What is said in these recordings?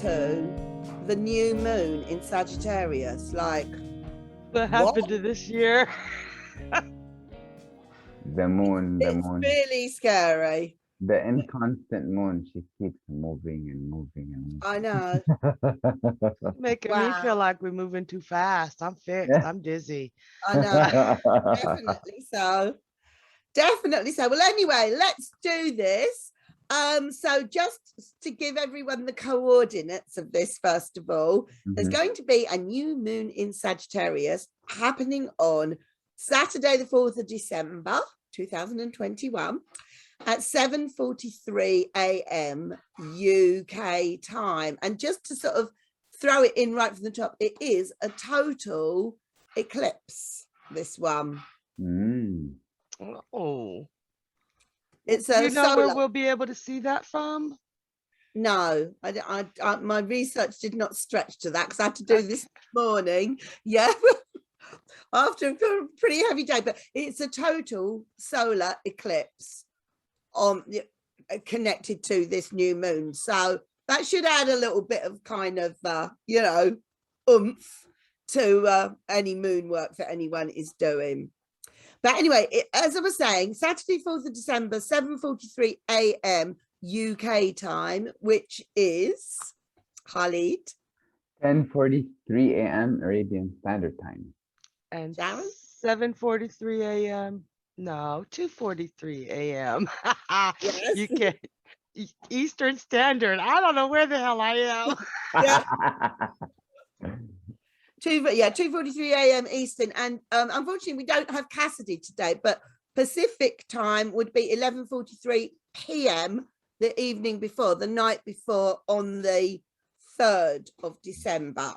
to the new moon in Sagittarius. Like, What happened to this year? The moon, it's really scary. the inconstant moon, she keeps moving and moving and moving. I know. Making me feel like we're moving too fast. I'm fixed. I'm dizzy. I know. Definitely so. Definitely so. Well, anyway, let's do this. So just to give everyone the coordinates of this, first of all, there's going to be a new moon in Sagittarius happening on Saturday, the 4th of December, 2021, at 7:43 a.m. UK time. And just to sort of throw it in right from the top, it is a total eclipse, this one. Oh. It's a where we'll be able to see that from? No, I my research did not stretch to that because I had to do this morning. Yeah, after a pretty heavy day, but it's a total solar eclipse on connected to this new moon. So that should add a little bit of kind of oomph to any moon work that anyone is doing. But anyway, as I was saying, Saturday, 4th of December, 7:43 a.m. UK time, which is, Khalid? 10:43 a.m. Arabian Standard Time. And 7:43 a.m. No, 2:43 a.m. Yes. You can Eastern Standard. I don't know where the hell I am. Yeah. 2:43 a.m. Eastern, and unfortunately we don't have Cassidy today, but Pacific time would be 11:43 p.m. the evening before, the night before, on the 3rd of December.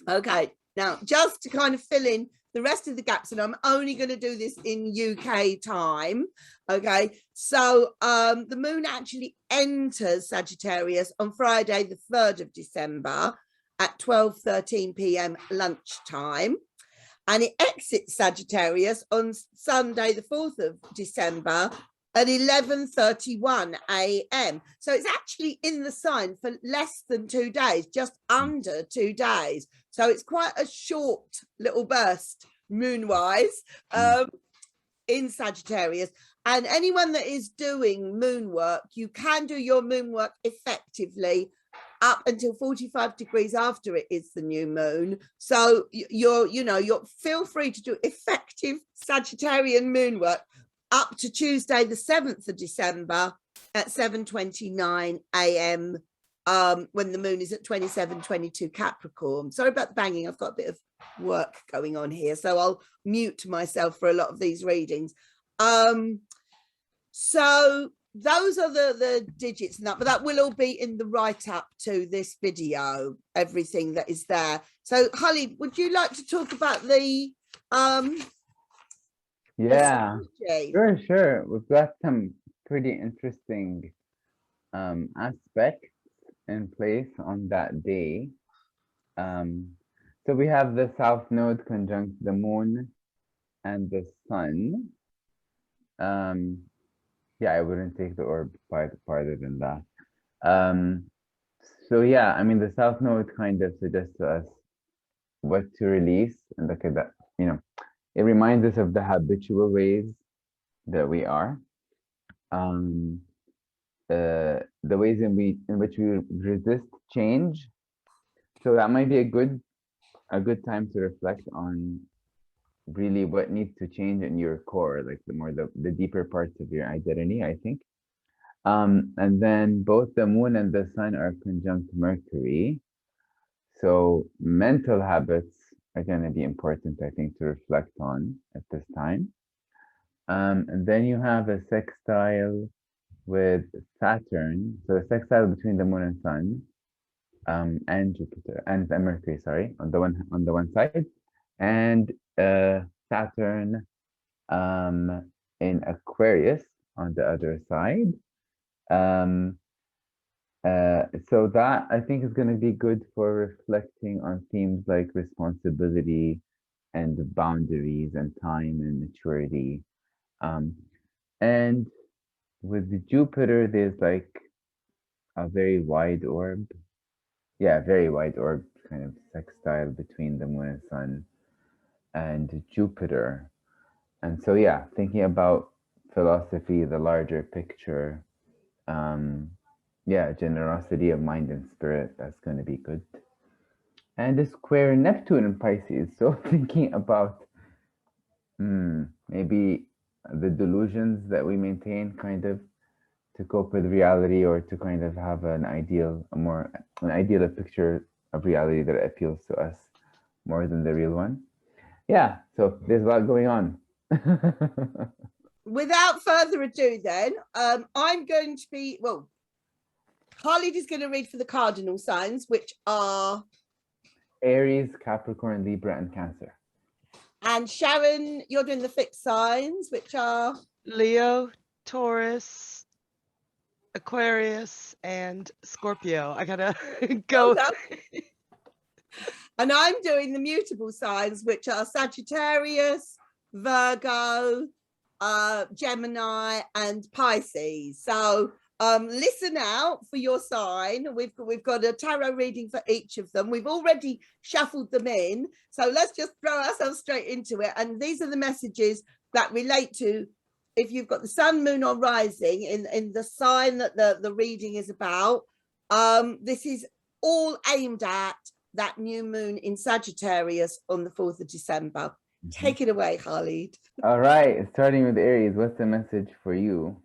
Okay, now just to kind of fill in the rest of the gaps, and I'm only going to do this in UK time. Okay, so the moon actually enters Sagittarius on Friday the 3rd of December at 12:13 p.m. lunchtime, and it exits Sagittarius on Sunday the 4th of December at 11:31 a.m. So it's actually in the sign for less than 2 days, just under 2 days. So it's quite a short little burst moon-wise in Sagittarius. And anyone that is doing moon work, you can do your moon work effectively up until 45 degrees after it is the new moon. So you're feel free to do effective Sagittarian moon work up to Tuesday the 7th of December at 7:29 a.m. When the moon is at 27:22 Capricorn. Sorry about the banging, I've got a bit of work going on here, so I'll mute myself for a lot of these readings. So those are the digits and that, but that will all be in the write-up to this video, everything that is there. So Holly, would you like to talk about the Sure. We've got some pretty interesting aspects in place on that day. So we have the South Node conjunct the moon and the sun. I wouldn't take the orb farther than that. So yeah, I mean, the South Node kind of suggests to us what to release, and look at that, it reminds us of the habitual ways that we are, the ways in which we resist change. So that might be a good time to reflect on really what needs to change in your core, like the deeper parts of your identity, I think. And then both the moon and the sun are conjunct Mercury. So mental habits are going to be important, I think, to reflect on at this time. And then you have a sextile with Saturn. So the sextile between the moon and sun, and Jupiter and Mercury, sorry, on the one side, and Saturn in Aquarius on the other side. So that, I think, is going to be good for reflecting on themes like responsibility and boundaries and time and maturity. And with Jupiter, there's like a very wide orb yeah, very wide orb kind of sextile between the moon and sun and Jupiter. And so, yeah, thinking about philosophy, the larger picture, yeah, generosity of mind and spirit, that's going to be good. And a square Neptune in Pisces. So thinking about maybe the delusions that we maintain kind of to cope with reality, or to kind of have an ideal picture of reality that appeals to us more than the real one. Yeah, so there's a lot going on. Without further ado, then, I'm going to be, well, Harley is going to read for the cardinal signs, which are Aries, Capricorn, Libra, and Cancer. And Sharon, you're doing the fixed signs, which are Leo, Taurus, Aquarius, and Scorpio. I gotta go. Well, and I'm doing the mutable signs, which are Sagittarius, Virgo, Gemini, and Pisces. So listen out for your sign. We've got a tarot reading for each of them. We've already shuffled them in, so let's just throw ourselves straight into it. And these are the messages that relate to if you've got the sun, moon, or rising in the sign that the reading is about. This is all aimed at that new moon in Sagittarius on the 4th of December. Take it away, Khalid. All right, starting with Aries, what's the message for you?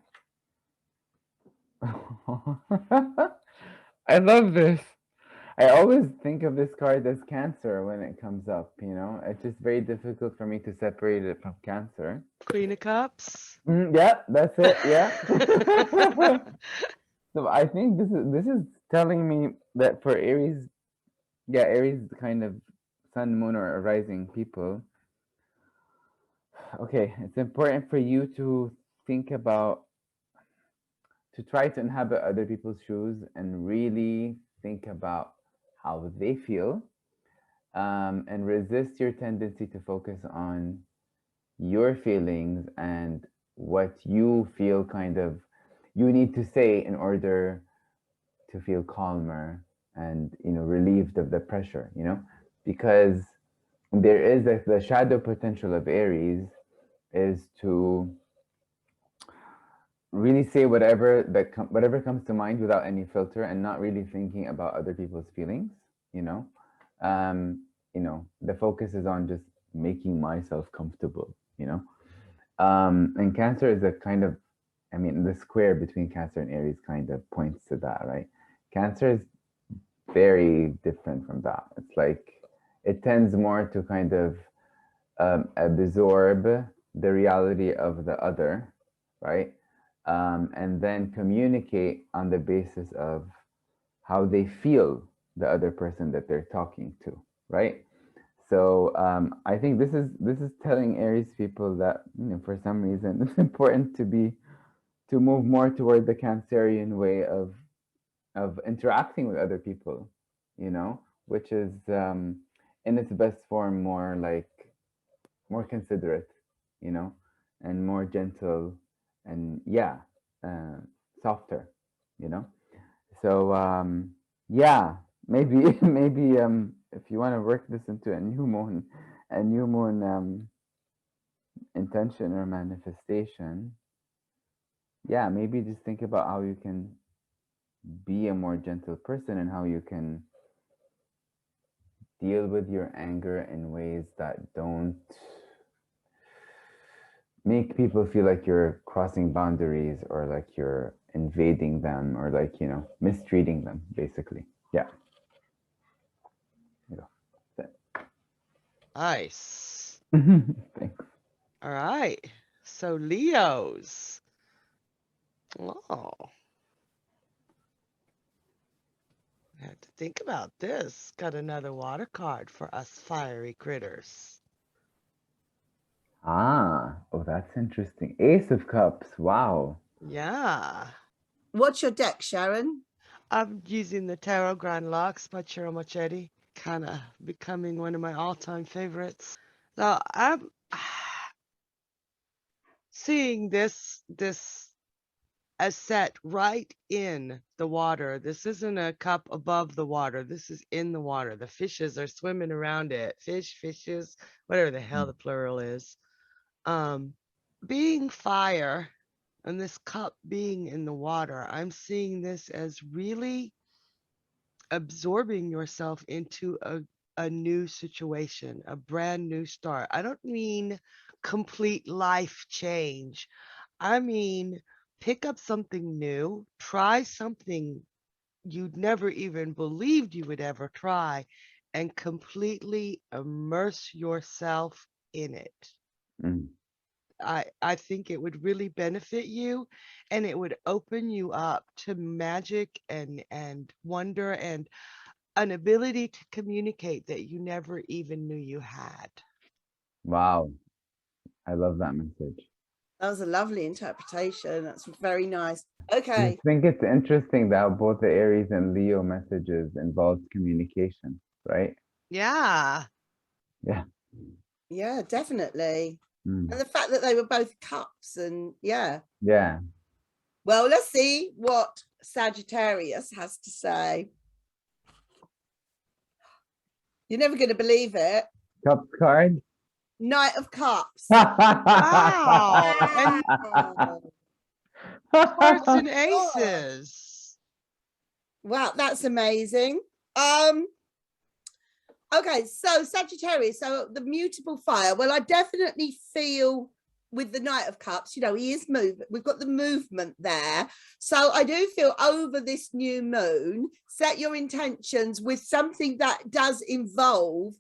I love this. I always think of this card as Cancer when it comes up, you know? It's just very difficult for me to separate it from Cancer. Queen of Cups. Yeah, that's it. Yeah. So I think this is telling me that for Aries, yeah, Aries kind of sun, moon, or rising people. Okay, it's important for you to think about, to try to inhabit other people's shoes and really think about how they feel, and resist your tendency to focus on your feelings and what you feel kind of you need to say in order to feel calmer and, you know, relieved of the pressure, you know, because there is the shadow potential of Aries is to really say whatever comes to mind without any filter and not really thinking about other people's feelings, you know. The focus is on just making myself comfortable, you know. And Cancer is a kind of, I mean, the square between Cancer and Aries kind of points to that, right? Cancer is very different from that. It's like it tends more to kind of absorb the reality of the other, right? And then communicate on the basis of how they feel the other person that they're talking to, right? So I think this is telling Aries people that, you know, for some reason it's important to move more toward the Cancerian way of interacting with other people, you know, which is in its best form more considerate, you know, and more gentle, and softer, you know. So yeah, maybe maybe if you want to work this into a new moon intention or manifestation, yeah, maybe just think about how you can be a more gentle person and how you can deal with your anger in ways that don't make people feel like you're crossing boundaries or like you're invading them or like, you know, mistreating them, basically. Yeah. Nice. Thanks. All right. So Leos. Oh. I had to think about this. Got another water card for us fiery critters. Oh, that's interesting. Ace of Cups. Wow. Yeah. What's your deck, Sharon? I'm using the Tarot Grand Lux by Chiro Marchetti. Kind of becoming one of my all-time favorites. So I'm seeing this set right in the water. This isn't a cup above the water. This is in the water. The fishes are swimming around it. Fishes, whatever the hell the plural is. Being fire and this cup being in the water, I'm seeing this as really absorbing yourself into a new situation, a brand new start. I don't mean complete life change. I mean, pick up something new, try something you'd never even believed you would ever try, and completely immerse yourself in it. Mm. I think it would really benefit you, and it would open you up to magic and wonder and an ability to communicate that you never even knew you had. Wow. I love that message. That was a lovely interpretation. That's very nice. I Okay. think it's interesting that both the Aries and Leo messages involves communication, right? Yeah. Yeah. Yeah, definitely. Mm. And the fact that they were both cups, and yeah. Yeah. Well, let's see what Sagittarius has to say. You're never going to believe it. Cup card. Knight of Cups. Wow. And hearts and Oh, aces. wow, that's amazing. Okay, so Sagittarius, so the mutable fire. Well, I definitely feel with the Knight of Cups, you know, he is moving. We've got the movement there. So I do feel over this new moon, set your intentions with something that does involve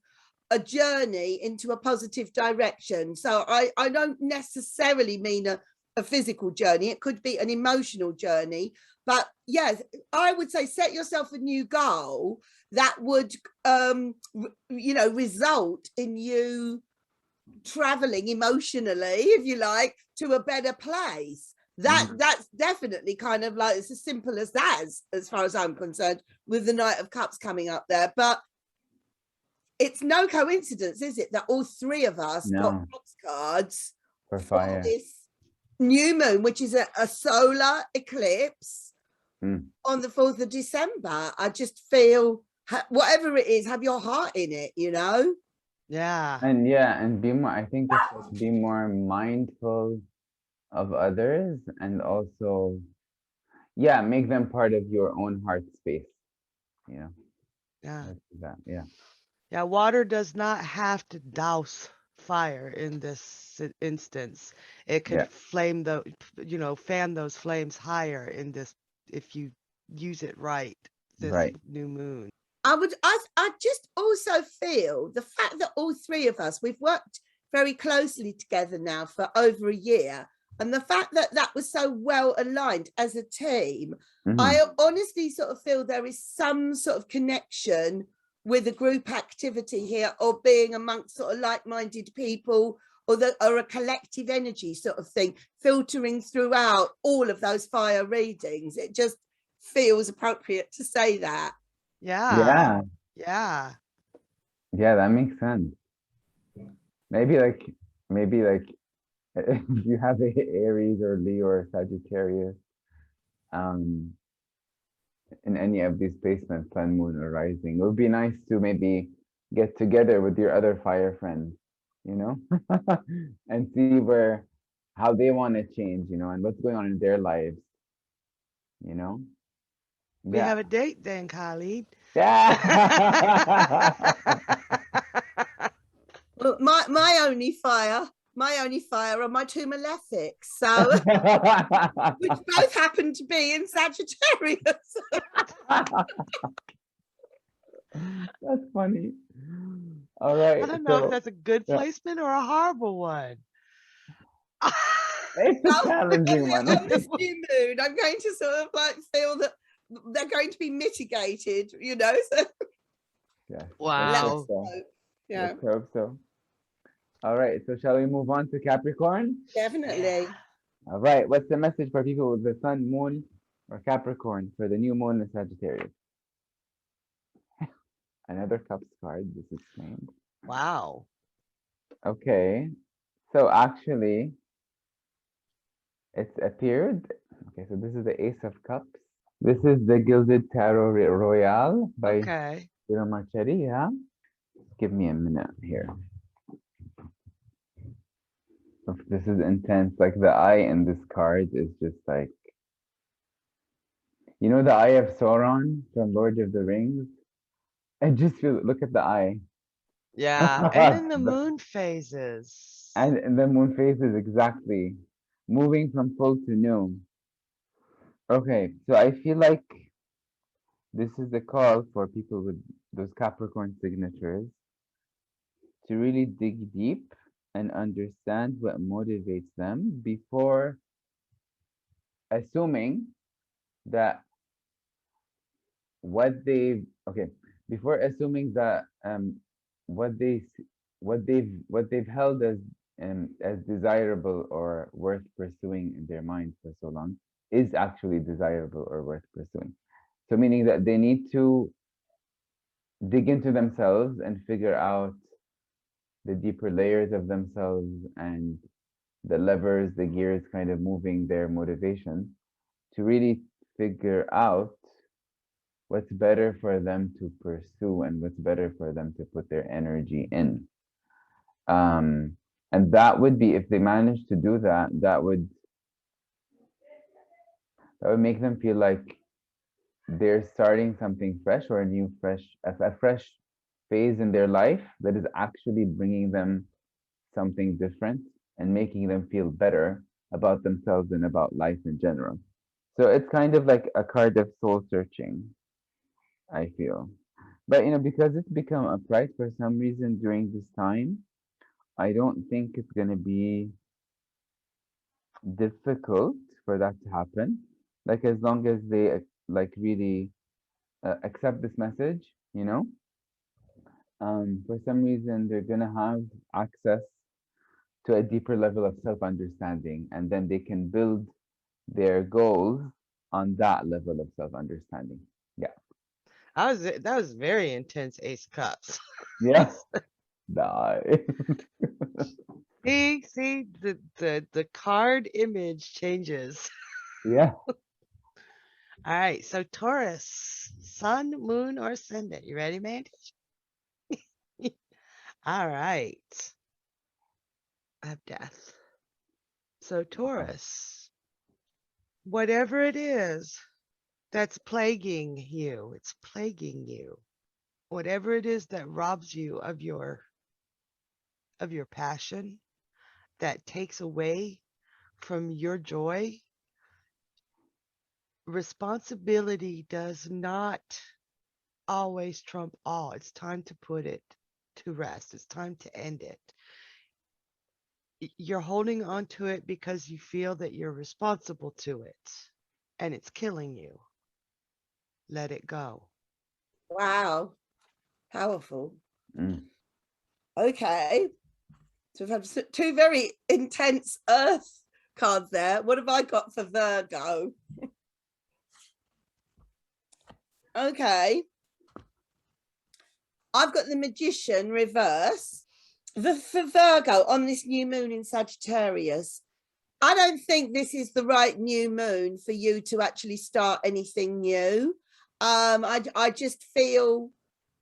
a journey into a positive direction. So I don't necessarily mean a physical journey. It could be an emotional journey. But yes, I would say set yourself a new goal that would, you know, result in you traveling emotionally, if you like, to a better place. That's definitely kind of like, it's as simple as that, as far as I'm concerned, with the Knight of Cups coming up there. But it's no coincidence, is it, that all three of us got Cups cards For for fire. this new moon, which is a solar eclipse on the 4th of December. I just feel, whatever it is, have your heart in it, you know? Yeah. And be more, I think it's like be more mindful of others, and also, yeah, make them part of your own heart space, you know? Yeah. That, yeah. Yeah, water does not have to douse fire in this instance. It could flame the, you know, fan those flames higher in this if you use it right this new moon. I just also feel the fact that all three of us, we've worked very closely together now for over a year, and the fact that that was so well aligned as a team, I honestly sort of feel there is some sort of connection with a group activity here, or being amongst sort of like-minded people, or a collective energy sort of thing filtering throughout all of those fire readings. It just feels appropriate to say that. Yeah. Yeah, that makes sense. Maybe like if you have a Aries or Leo or Sagittarius in any of these placements, Sun, Moon, or Rising, it would be nice to maybe get together with your other fire friends, you know, and see how they want to change, you know, and what's going on in their lives, you know. We have a date then, Khalid. Yeah. Well, my only fire are my two malefics, so which both happen to be in Sagittarius. That's funny. All right. I don't know if that's a good placement or a horrible one. It's a challenging one. On this new moon, I'm going to sort of like feel that they're going to be mitigated, you know. So yeah. Wow. Yeah. Let's hope so. All right. So shall we move on to Capricorn? Definitely. All right. What's the message for people with the Sun, Moon, or Capricorn for the new moon in Sagittarius? Another Cups card. This is strange. Wow. Okay. So actually, it's appeared Okay, so this is the Ace of Cups. This is the Gilded Tarot Royale by Okay. Ciro Marchetti, yeah? Give me a minute here. This is intense. Like the eye in this card is just like, you know, the eye of Sauron from Lord of the Rings? I just feel, look at the eye. Yeah. And then the moon phases. And the moon phases exactly moving from full to new. Okay, so I feel like this is the call for people with those Capricorn signatures to really dig deep and understand what motivates them before assuming that what they okay before assuming that what they what they've held as desirable or worth pursuing in their mind for so long is actually desirable or worth pursuing. So meaning that they need to dig into themselves and figure out the deeper layers of themselves and the levers, the gears kind of moving their motivation to really figure out what's better for them to pursue and what's better for them to put their energy in. And that would be, if they manage to do that, that would make them feel like they're starting something fresh or a fresh phase in their life that is actually bringing them something different and making them feel better about themselves and about life in general. So it's kind of like a card of soul searching, I feel. But you know, because it's become a price for some reason during this time, I don't think it's gonna be difficult for that to happen. Like as long as they like really accept this message, you know, for some reason they're gonna have access to a deeper level of self-understanding, and then they can build their goals on that level of self-understanding. Yeah. That was very intense, Ace Cups. Yeah. Die. See, the card image changes. Yeah. All right, so Taurus, sun, moon, or ascendant. You ready, Mandy? All right. I have death. So Taurus, whatever it is that's plaguing you, it's plaguing you. Whatever it is that robs you of your passion, that takes away from your joy, responsibility does not always trump all. It's time to put it to rest. It's time to end it. You're holding on to it because you feel that you're responsible to it and it's killing you. Let it go. Wow, powerful. Mm. Okay, so we've had two very intense earth cards there. What have I got for Virgo? Okay, I've got the Magician reverse. For Virgo on this new moon in Sagittarius, I don't think this is the right new moon for you to actually start anything new. I just feel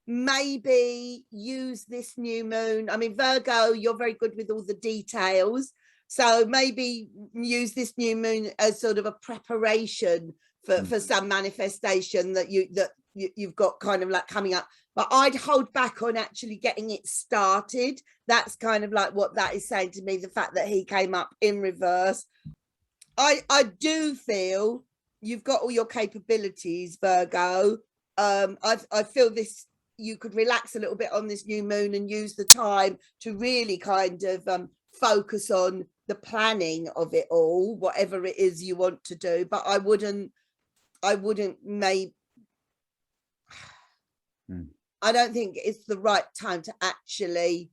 maybe use this new moon. I mean, Virgo, you're very good with all the details. So maybe use this new moon as sort of a preparation for some manifestation that you've got kind of like coming up. But I'd hold back on actually getting it started. That's kind of like what that is saying to me, the fact that he came up in reverse. I do feel you've got all your capabilities, Virgo. I feel this, you could relax a little bit on this new moon and use the time to really kind of focus on the planning of it all, whatever it is you want to do. But I wouldn't maybe I don't think it's the right time to actually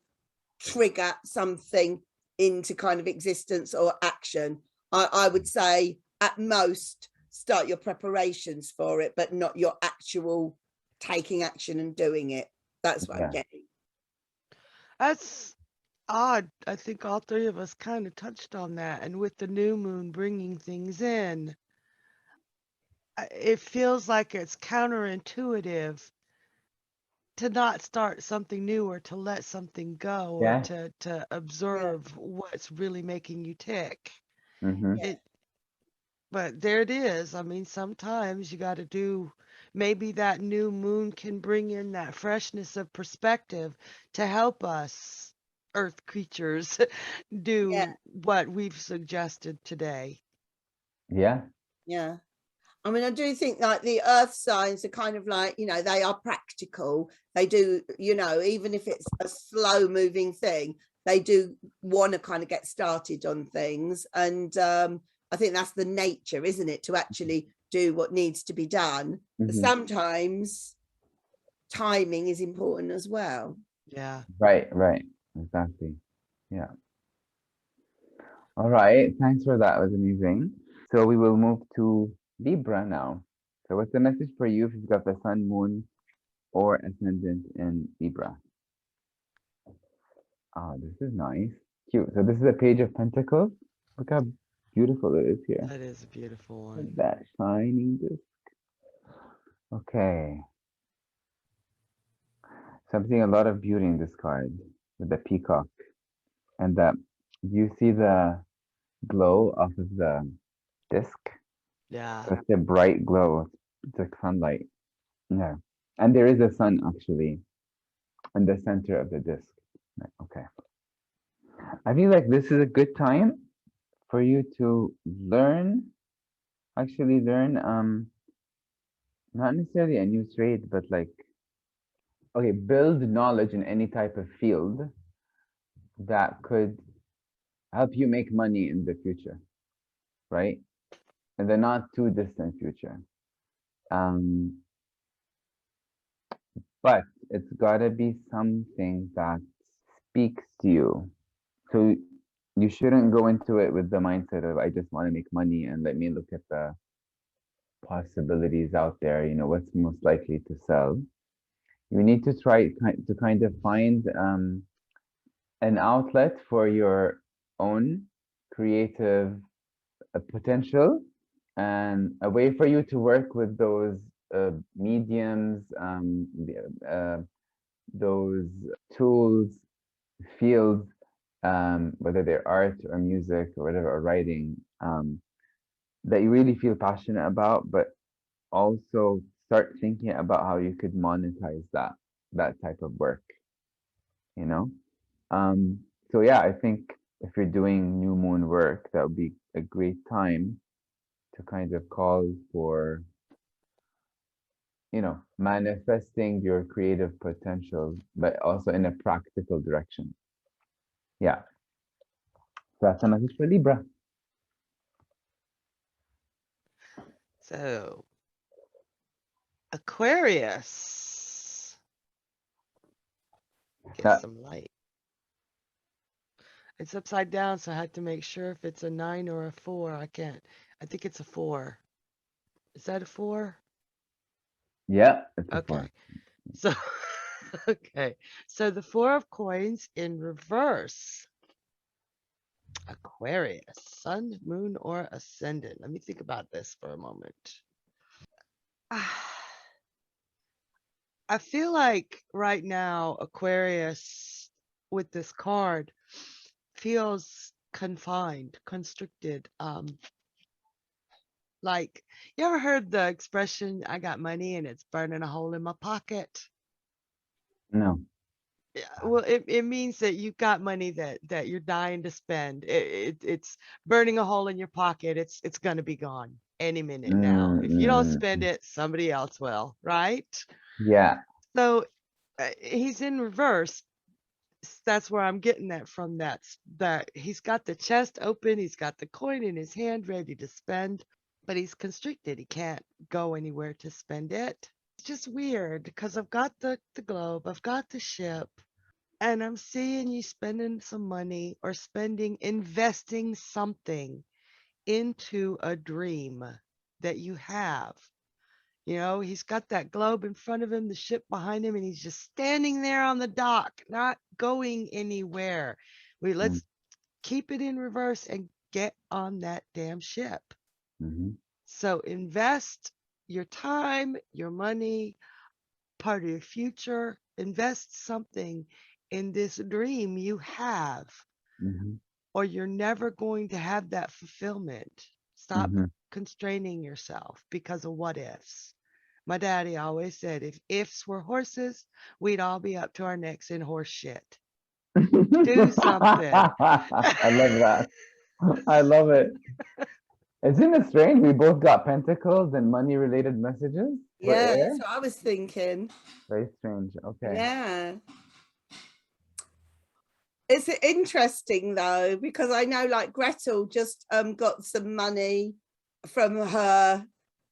trigger something into kind of existence or action. I would say at most start your preparations for it, but not your actual taking action and doing it. That's what I'm getting. That's odd. I think all three of us kind of touched on that. And with the new moon bringing things in, it feels like it's counterintuitive to not start something new or to let something go or Yeah. to Yeah. observe what's really making you tick. Mm-hmm. Yeah. It, but there it is. I mean, sometimes you got to do, maybe that new moon can bring in that freshness of perspective to help us, earth creatures, Yeah. do what we've suggested today. Yeah. Yeah. I mean, I do think like the earth signs are kind of like, you know, they are practical. They do, you know, even if it's a slow moving thing, they do want to kind of get started on things. And I think that's the nature, isn't it? To actually do what needs to be done. But Mm-hmm. sometimes timing is important as well. Yeah. Right. Right. Exactly. Yeah. All right. Thanks for that. It was amazing. So we will move to Libra now. So what's the message for you if you've got the sun, moon, or ascendant in Libra? Oh, this is nice. Cute. So this is a page of pentacles. Look how beautiful it is here. That is a beautiful Look one. at that shining disc. Okay. So I'm seeing a lot of beauty in this card with the peacock. And you see the glow off of the disc? Yeah. Such a bright glow. It's like sunlight. Yeah. And there is a sun actually in the center of the disc. Right, okay. I feel like this is a good time for you to actually learn, not necessarily a new trade, but like, okay, build knowledge in any type of field that could help you make money in the future, right? In the not too distant future. Um, but it's gotta be something that speaks to you. So you shouldn't go into it with the mindset of I just want to make money and let me look at the possibilities out there, what's most likely to sell. You need to try to kind of find an outlet for your own creative potential and a way for you to work with those mediums, those tools, fields, whether they're art or music or whatever, or writing, that you really feel passionate about, but also start thinking about how you could monetize that type of work, you know? So yeah, I think if you're doing new moon work, that would be a great time to kind of call for, manifesting your creative potential, but also in a practical direction. Yeah. So that's a message for Libra. So, Aquarius. Get That, some light. It's upside down, so I had to make sure if it's a 9 or a 4. I can't. I think it's a 4. Is that a 4? yeah, it's a 4. Okay. So, okay. So the 4 of coins in reverse. Aquarius, sun, moon, or ascendant. Let me think about this for a moment. I feel like right now, Aquarius with this card feels confined, constricted. Like, you ever heard the expression, I got money and it's burning a hole in my pocket? No. Yeah, well, it means that you've got money that you're dying to spend. It's burning a hole in your pocket. It's gonna be gone any minute now. If you don't spend Mm. it, somebody else will, right? Yeah. So he's in reverse. That's where I'm getting that from. That he's got the chest open. He's got the coin in his hand, ready to spend, but he's constricted. He can't go anywhere to spend it. It's just weird because I've got the globe, I've got the ship. And I'm seeing you spending some money or investing something into a dream that you have. He's got that globe in front of him, the ship behind him, and he's just standing there on the dock, not going anywhere. Let's keep it in reverse and get on that damn ship. Mm-hmm. So invest your time, your money, part of your future. Invest something in this dream you have, Mhm. or you're never going to have that fulfillment. Stop Mhm. constraining yourself because of what ifs. My daddy always said, if ifs were horses, we'd all be up to our necks in horse shit. Do something. I love that. I love it. Isn't it strange? We both got pentacles and money related messages for Yeah, air. that's what I was thinking. Very strange. Okay. Yeah. It's interesting though, because I know like Gretel just got some money from her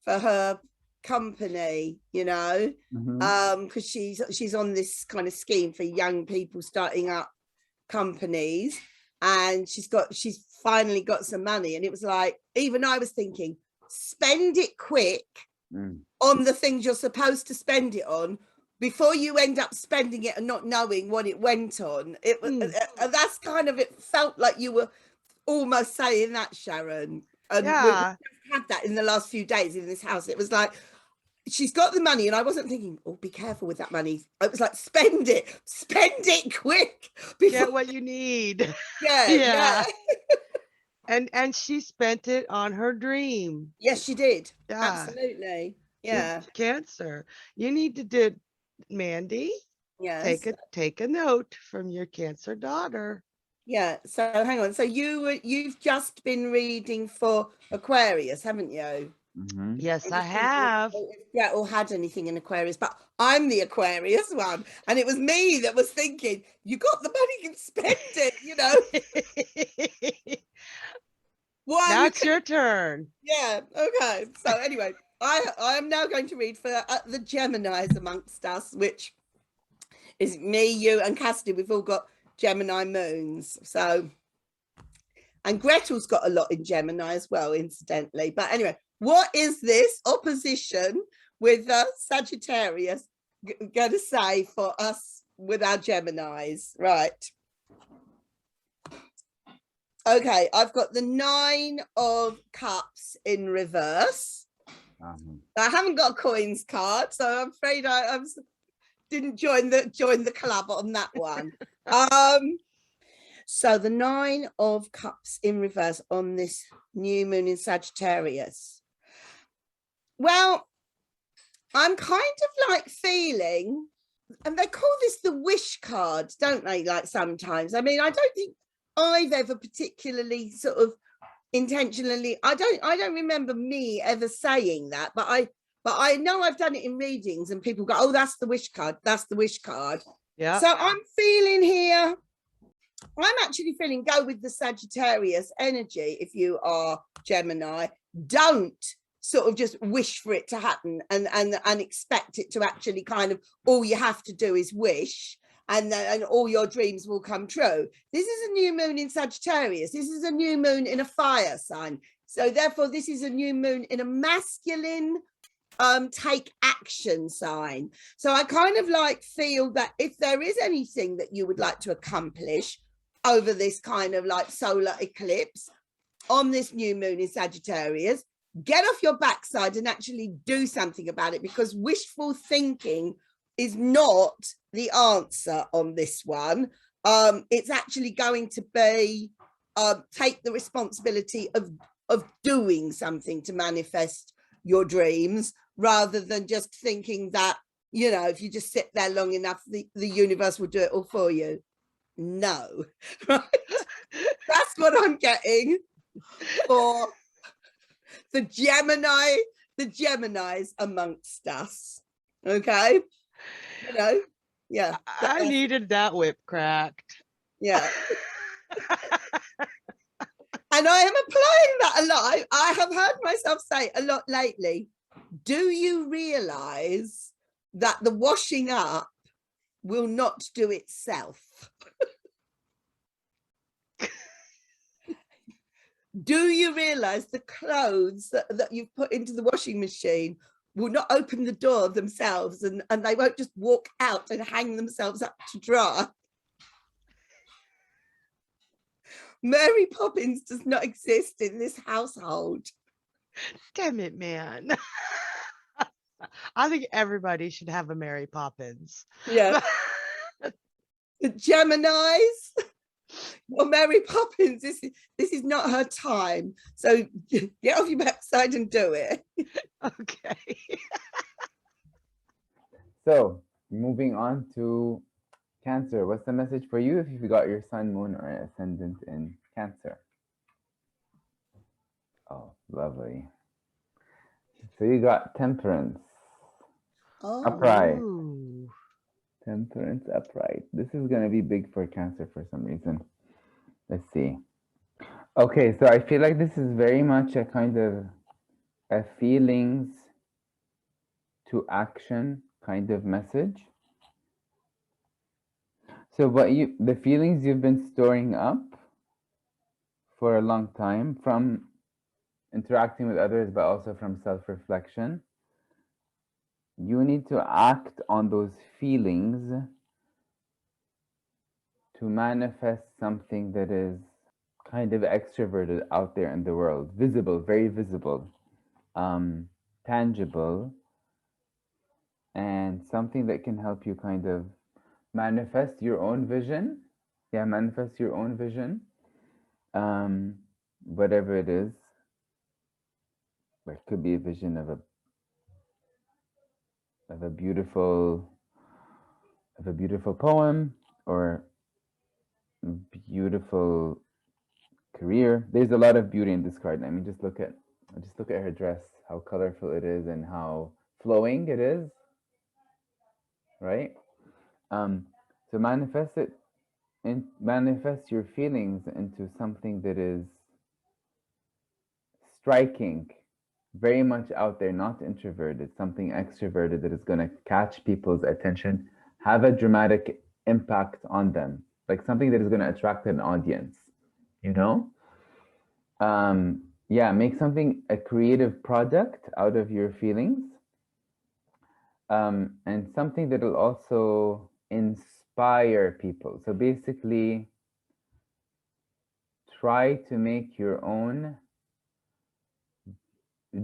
for her company, you know, Mhm. because she's on this kind of scheme for young people starting up companies, and she's finally got some money, and it was like, even I was thinking, spend it quick Mm. on the things you're supposed to spend it on before you end up spending it and not knowing what it went on. It was that's kind of, it felt like you were almost saying that, Sharon. And we Yeah. had that in the last few days in this house. It was like, she's got the money, and I wasn't thinking, oh, be careful with that money. I was like, spend it quick before. Get what you need. Yeah, Yeah. yeah. And she spent it on her dream. Yes, she did. Yeah. Absolutely. She's Yeah. Cancer. You need to do, Mandy, Yes. take a note from your Cancer daughter. Yeah. So hang on. So you've just been reading for Aquarius, haven't you? Mhm. Yes, I'm I just thinking have. if Gretel had anything in Aquarius, but I'm the Aquarius one, and it was me that was thinking, you got the money, you can spend it, you know. Why we That's your turn. Yeah. Okay. So anyway, I am now going to read for the Geminis amongst us, which is me, you, and Cassidy. We've all got Gemini moons. So, and Gretel's got a lot in Gemini as well, incidentally. But anyway, what is this opposition with Sagittarius going to say for us with our Geminis? Right. Okay, I've got the 9 of Cups in reverse. I haven't got a coins card, so I'm afraid I didn't join the club on that one. So the 9 of Cups in reverse on this new moon in Sagittarius. Well, I'm kind of like feeling, and they call this the wish card, don't they? Like sometimes. I mean, I don't think I've ever particularly sort of intentionally, I don't remember me ever saying that, but I know I've done it in readings, and people go, oh, that's the wish card, that's the wish card. Yeah. So I'm feeling here, I'm actually feeling, go with the Sagittarius energy. If you are Gemini, don't sort of just wish for it to happen and expect it to actually kind of, all you have to do is wish, and all your dreams will come true. This is a new moon in Sagittarius. This is a new moon in a fire sign. So therefore, this is a new moon in a masculine take action sign. So I kind of like feel that if there is anything that you would like to accomplish over this kind of like solar eclipse on this new moon in Sagittarius, get off your backside and actually do something about it, because wishful thinking is not the answer on this one. It's actually going to be take the responsibility of doing something to manifest your dreams, rather than just thinking that, you know, if you just sit there long enough, the universe will do it all for you. No, right? That's what I'm getting for the Geminis amongst us. Okay, you know, yeah. I needed that whip cracked. Yeah. And I am applying that a lot. I have heard myself say a lot lately, do you realize that the washing up will not do itself? Do you realize the clothes that you've put into the washing machine will not open the door themselves, and they won't just walk out and hang themselves up to dry? Mary Poppins does not exist in this household. Damn it, man. I think everybody should have a Mary Poppins. Yeah. The Geminis. Well, Mary Poppins, this is not her time. So get off your backside and do it. Okay. So moving on to Cancer. What's the message for you if you got your sun, moon, or ascendant in Cancer? Oh, lovely. So you got Temperance. Oh, Upright. Ooh. Temperance upright. This is going to be big for Cancer for some reason. Let's see. Okay, so I feel like this is very much a kind of a feelings to action kind of message. So the feelings you've been storing up for a long time from interacting with others, but also from self-reflection, you need to act on those feelings to manifest something that is kind of extroverted out there in the world, visible, very visible, tangible, and something that can help you kind of manifest your own vision. Yeah, manifest your own vision, whatever it is. It could be a vision of a beautiful poem or beautiful career. There's a lot of beauty in this card. I mean, just look at her dress, how colorful it is and how flowing it is, right? So manifest it and manifest your feelings into something that is striking, very much out there, not introverted, something extroverted that is going to catch people's attention, have a dramatic impact on them, like something that is going to attract an audience, you know? Yeah, make something, a creative product out of your feelings, and something that will also inspire people. So basically, try to make your own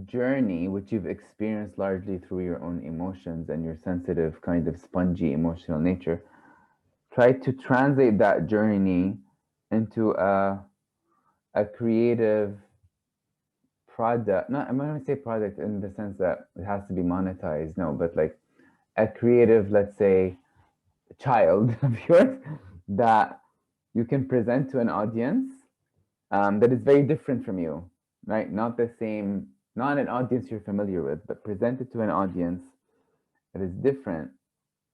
journey, which you've experienced largely through your own emotions and your sensitive, kind of spongy emotional nature. Try to translate that journey into a creative product. Not, I'm not going to say product in the sense that it has to be monetized, no, but like a creative, let's say, child of yours that you can present to an audience that is very different from you, right? Not the same, not an audience you're familiar with, but present it to an audience that is different,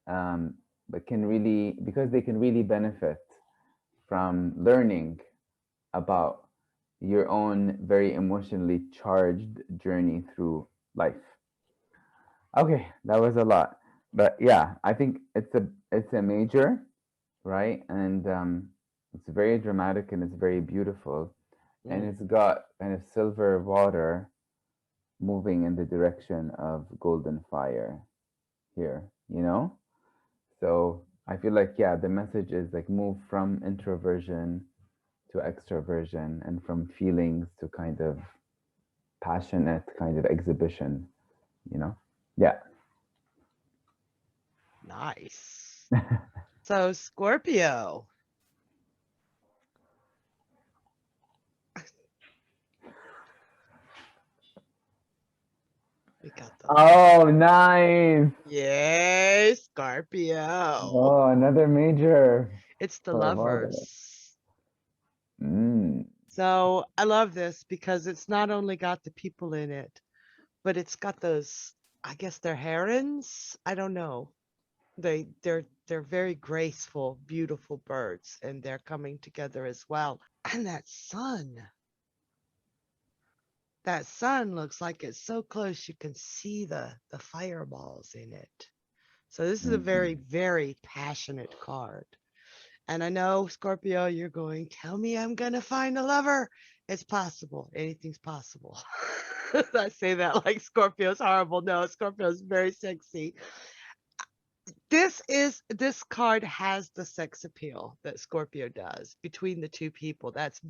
but can really, because they can really benefit from learning about your own very emotionally charged journey through life. Okay, that was a lot, but yeah, I think it's a major, right? And it's very dramatic and it's very beautiful, and it's got kind of silver water moving in the direction of golden fire here, you know? So I feel like, yeah, the message is like move from introversion to extroversion and from feelings to kind of passionate kind of exhibition, you know? Yeah. Nice. So Scorpio. We got the Oh, nice. Yay, Scorpio. Oh, another major. It's the for water. lovers. Mm. So I love this because it's not only got the people in it, but it's got those, I guess they're herons. I don't know. They're very graceful, beautiful birds, and they're coming together as well. And that sun looks like it's so close you can see the fireballs in it. So this is a very, very passionate card. And I know, Scorpio, you're going, tell me I'm going to find a lover. It's possible. Anything's possible. I say that like Scorpio's horrible. No, Scorpio's very sexy. This card has the sex appeal that Scorpio does between the two people. That's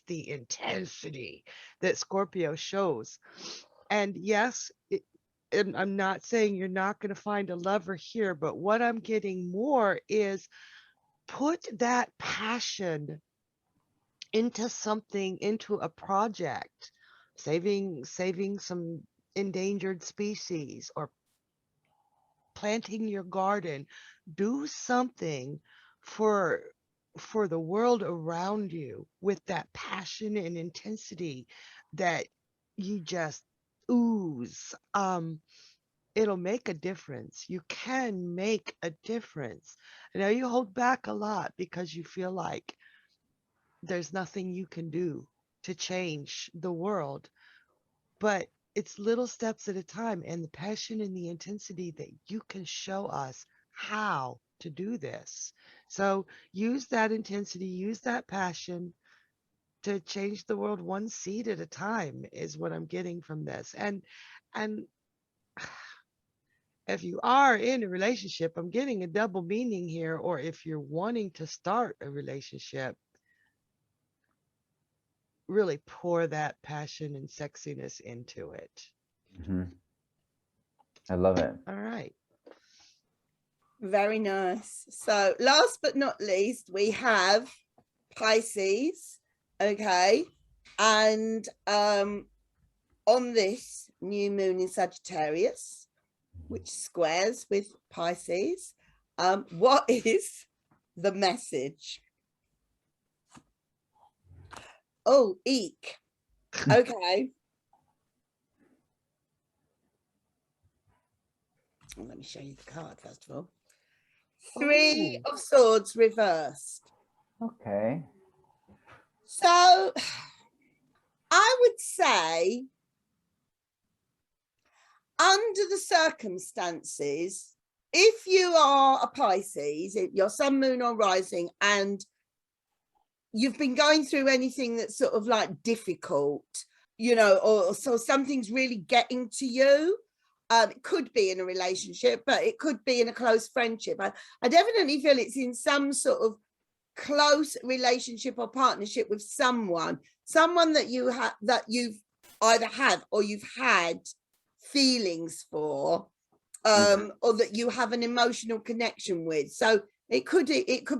the intensity that Scorpio shows. And yes, I'm not saying you're not going to find a lover here, but what I'm getting more is put that passion into something, into a project, saving some endangered species, or planting your garden. Do something for the world around you with that passion and intensity that you just ooze. It'll make a difference. You can make a difference. I know you hold back a lot because you feel like there's nothing you can do to change the world, but it's little steps at a time, and the passion and the intensity that you can show us how to do this. So use that intensity, use that passion to change the world one seed at a time is what I'm getting from this. And if you are in a relationship, I'm getting a double meaning here, or if you're wanting to start a relationship, really pour that passion and sexiness into it. I love it. All right. Very nice. So last but not least, we have Pisces. Okay. And on this new moon in Sagittarius, which squares with Pisces, what is the message? Oh, eek. Okay. Let me show you the card first of all. Three of Swords reversed. Okay. So I would say, under the circumstances, if you are a Pisces, your sun, moon or rising, and you've been going through anything that's sort of like difficult, you know, or so something's really getting to you. It could be in a relationship, but it could be in a close friendship. I definitely feel it's in some sort of close relationship or partnership with someone that you've either had or you've had feelings for, or that you have an emotional connection with. So it could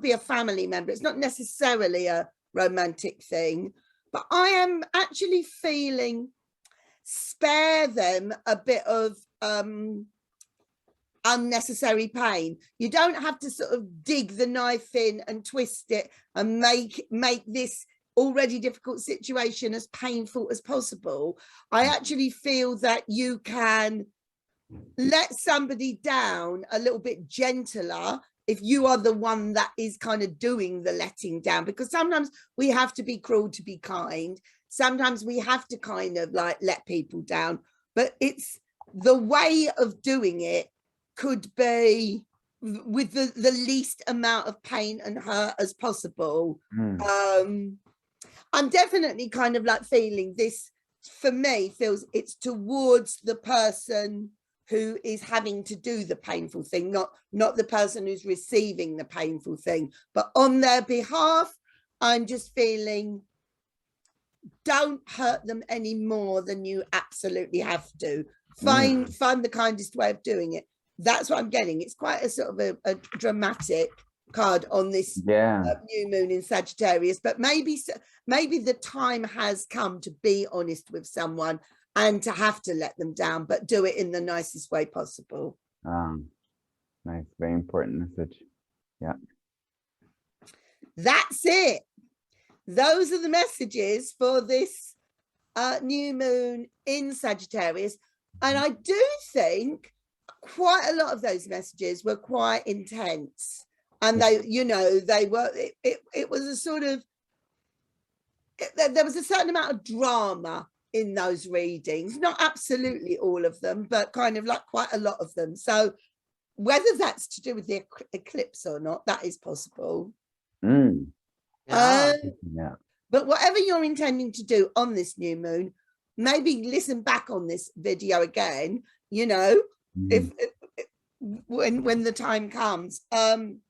be a family member. It's not necessarily a romantic thing, but I am actually feeling spare them a bit of unnecessary pain. You don't have to sort of dig the knife in and twist it and make this already difficult situation as painful as possible. I actually feel that you can let somebody down a little bit gentler if you are the one that is kind of doing the letting down, because sometimes we have to be cruel to be kind. Sometimes we have to kind of like let people down, but it's the way of doing it could be with the least amount of pain and hurt as possible. I'm definitely kind of like feeling this, for me, feels it's towards the person who is having to do the painful thing, not the person who's receiving the painful thing, but on their behalf. I'm just feeling, don't hurt them any more than you absolutely have to. Find the kindest way of doing it. That's what I'm getting. It's quite a sort of a dramatic card on this new moon in Sagittarius, but maybe the time has come to be honest with someone and to have to let them down, but do it in the nicest way possible. Nice, very important message. Yeah. That's it. Those are the messages for this new moon in Sagittarius. And I do think quite a lot of those messages were quite intense. And they were, it was a sort of, there was a certain amount of drama in those readings, not absolutely all of them, but kind of like quite a lot of them. So whether that's to do with the eclipse or not, that is possible. But whatever you're intending to do on this new moon, maybe listen back on this video again, you know, if when the time comes, and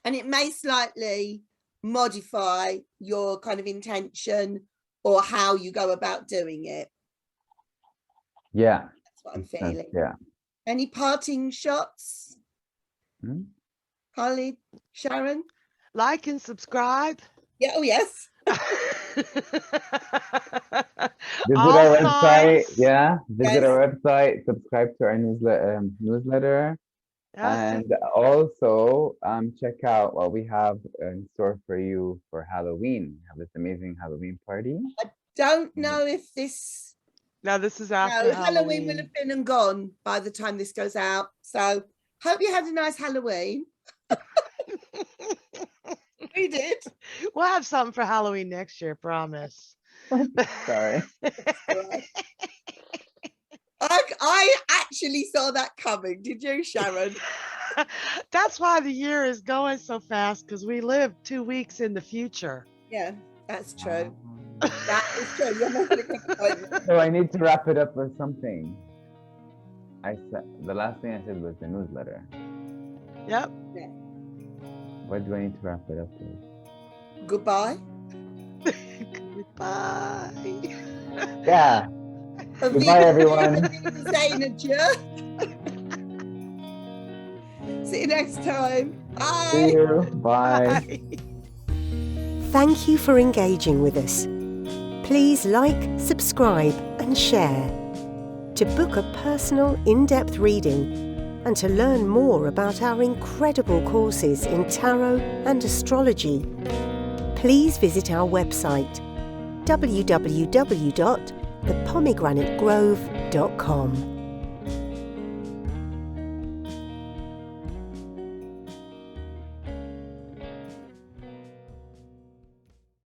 it may slightly modify your kind of intention or how you go about doing it. Yeah. That's what I'm Makes sense, feeling. yeah. Any parting shots? Hmm? Holly, Sharon? Like and subscribe. Yeah, oh yes. Visit All our website, signs. yeah. Visit Yes. our website, subscribe to our newsletter. Yes. And also check out what we have in store for you for Halloween. We have this amazing Halloween party. Don't know if this, Now this is no, after Halloween will Halloween. have been and gone by the time this goes out. So hope you had a nice Halloween. We did. We'll have something for Halloween next year, promise. Sorry. I actually saw that coming. Did you, Sharon? That's why the year is going so fast, because we live 2 weeks in the future. Yeah, that's true. That is true. You're making a good point. So I need to wrap it up with something. The last thing I said was the newsletter. Yep. What do I need to wrap it up with? Goodbye. Goodbye. Yeah. Goodbye, everyone. Saying adieu. See you next time. Bye. See you. Bye. Bye. Thank you for engaging with us. Please like, subscribe and share. To book a personal, in-depth reading and to learn more about our incredible courses in tarot and astrology, please visit our website www.thepomegranate.grove.com.